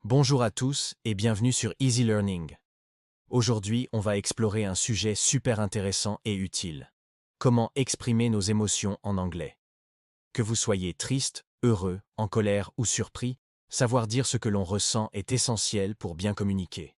Bonjour à tous et bienvenue sur Easy Learning. Aujourd'hui, on va explorer un sujet super intéressant et utile. Comment exprimer nos émotions en anglais. Que vous soyez triste, heureux, en colère ou surpris, savoir dire ce que l'on ressent est essentiel pour bien communiquer.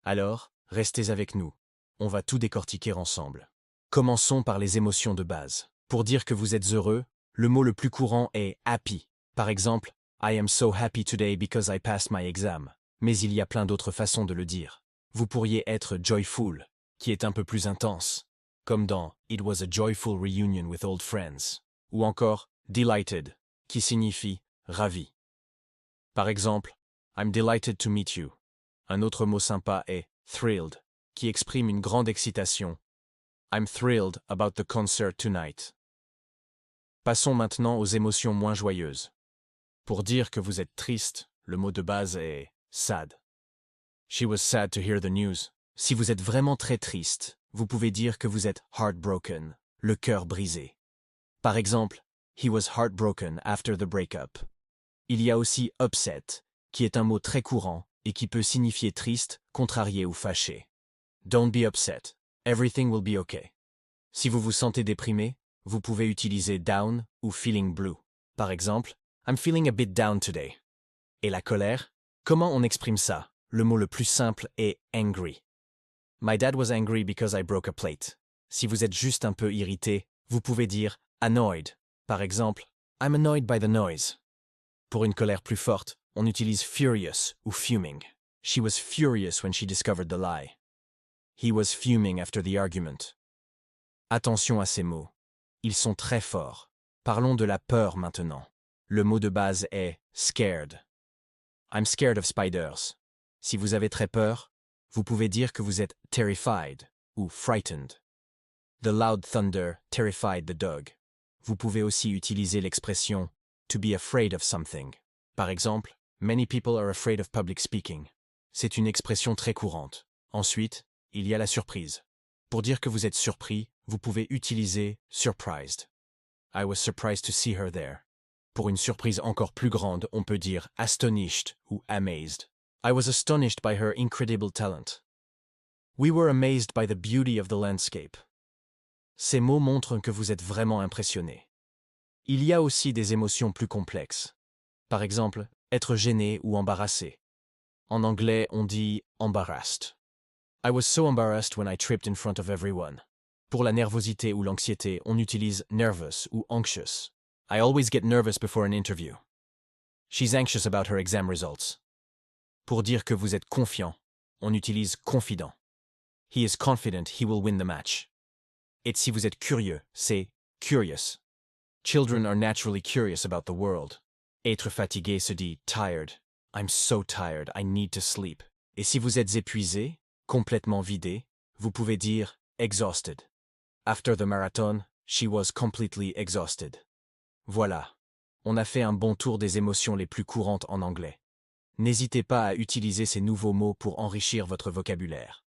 Alors, restez avec nous. On va tout décortiquer ensemble. Commençons par les émotions de base. Pour dire que vous êtes heureux, le mot le plus courant est happy. Par exemple, I am so happy today because I passed my exam. Mais il y a plein d'autres façons de le dire. Vous pourriez être joyful, qui est un peu plus intense, comme dans It was a joyful reunion with old friends. Ou encore delighted, qui signifie ravi. Par exemple, I'm delighted to meet you. Un autre mot sympa est thrilled, qui exprime une grande excitation. I'm thrilled about the concert tonight. Passons maintenant aux émotions moins joyeuses. Pour dire que vous êtes triste, le mot de base est sad. She was sad to hear the news. Si vous êtes vraiment très triste, vous pouvez dire que vous êtes heartbroken, le cœur brisé. Par exemple, he was heartbroken after the breakup. Il y a aussi upset, qui est un mot très courant et qui peut signifier triste, contrarié ou fâché. Don't be upset. Everything will be okay. Si vous vous sentez déprimé, vous pouvez utiliser down ou feeling blue. Par exemple, I'm feeling a bit down today. Et la colère? Comment on exprime ça? Le mot le plus simple est angry. My dad was angry because I broke a plate. Si vous êtes juste un peu irrité, vous pouvez dire annoyed. Par exemple, I'm annoyed by the noise. Pour une colère plus forte, on utilise furious ou fuming. She was furious when she discovered the lie. He was fuming after the argument. Attention à ces mots. Ils sont très forts. Parlons de la peur maintenant. Le mot de base est scared. I'm scared of spiders. Si vous avez très peur, vous pouvez dire que vous êtes terrified ou frightened. The loud thunder terrified the dog. Vous pouvez aussi utiliser l'expression to be afraid of something. Par exemple, many people are afraid of public speaking. C'est une expression très courante. Ensuite, il y a la surprise. Pour dire que vous êtes surpris, vous pouvez utiliser surprised. I was surprised to see her there. Pour une surprise encore plus grande, on peut dire astonished ou amazed. I was astonished by her incredible talent. We were amazed by the beauty of the landscape. Ces mots montrent que vous êtes vraiment impressionné. Il y a aussi des émotions plus complexes. Par exemple, être gêné ou embarrassé. En anglais, on dit embarrassed. I was so embarrassed when I tripped in front of everyone. Pour la nervosité ou l'anxiété, on utilise nervous ou anxious. I always get nervous before an interview. She's anxious about her exam results. Pour dire que vous êtes confiant, on utilise confident. He is confident he will win the match. Et si vous êtes curieux, c'est curious. Children are naturally curious about the world. Être fatigué se dit tired. I'm so tired, I need to sleep. Et si vous êtes épuisé, complètement vidé, vous pouvez dire exhausted. After the marathon, she was completely exhausted. Voilà, on a fait un bon tour des émotions les plus courantes en anglais. N'hésitez pas à utiliser ces nouveaux mots pour enrichir votre vocabulaire.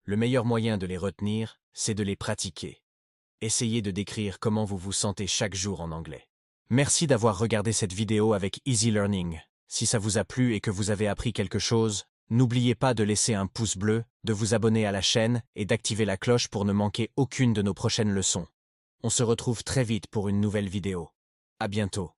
Le meilleur moyen de les retenir, c'est de les pratiquer. Essayez de décrire comment vous vous sentez chaque jour en anglais. Merci d'avoir regardé cette vidéo avec Easy Learning. Si ça vous a plu et que vous avez appris quelque chose, n'oubliez pas de laisser un pouce bleu, de vous abonner à la chaîne et d'activer la cloche pour ne manquer aucune de nos prochaines leçons. On se retrouve très vite pour une nouvelle vidéo. À bientôt.